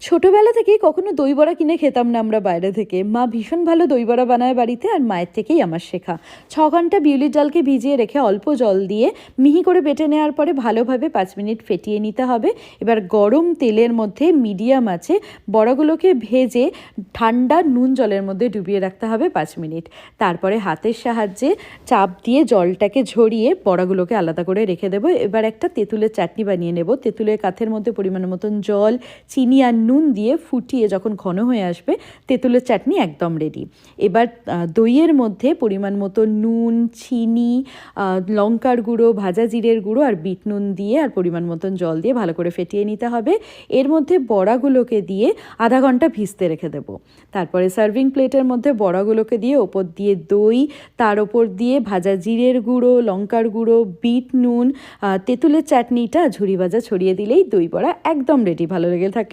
ছোটবেলা থেকেই কখনো দই বড়া কিনে খেতাম না আমরা বাইরে থেকে। মা ভীষণ ভালো দই বড়া বানায় বাড়িতে, আর মায়ের থেকেই আমার শেখা। 6 ঘন্টা বিউলির ডালকে ভিজিয়ে রেখে অল্প জল দিয়ে মিহি করে বেটে নেওয়ার পরে ভালোভাবে 5 মিনিট ফেটিয়ে নিতে হবে। এবার গরম তেলের মধ্যে মিডিয়াম আছে বড়াগুলোকে ভেজে ঠান্ডা নুন জলের মধ্যে ডুবিয়ে রাখতে হবে 5 মিনিট। তারপরে হাতের সাহায্যে চাপ দিয়ে জলটাকে ঝরিয়ে বড়াগুলোকে আলাদা করে রেখে দেবো। এবার একটা তেঁতুলের চাটনি বানিয়ে নেব। তেঁতুলের কাঠের মধ্যে পরিমাণ মতন জল, চিনি আর নুন দিয়ে ফুটিয়ে যখন ঘন হয়ে আসবে, তেঁতুলের চাটনি একদম রেডি। এবার দইয়ের মধ্যে পরিমাণ মতো নুন, চিনি, লঙ্কার গুঁড়ো, ভাজা জিরের গুঁড়ো আর বিট নুন দিয়ে আর পরিমাণ মতন জল দিয়ে ভালো করে ফেটিয়ে নিতে হবে। এর মধ্যে বড়াগুলোকে দিয়ে আধা ঘন্টা ভিজতে রেখে দেবো। তারপরে সার্ভিং প্লেটের মধ্যে বড়াগুলোকে দিয়ে ওপর দিয়ে দই, তার ওপর দিয়ে ভাজা জিরের গুঁড়ো, লঙ্কার গুঁড়ো, বিট নুন, তেঁতুলের চাটনিটা ঝুরি ভাজা ছড়িয়ে দিলেই দই বড়া একদম রেডি। ভালো লেগে থাকে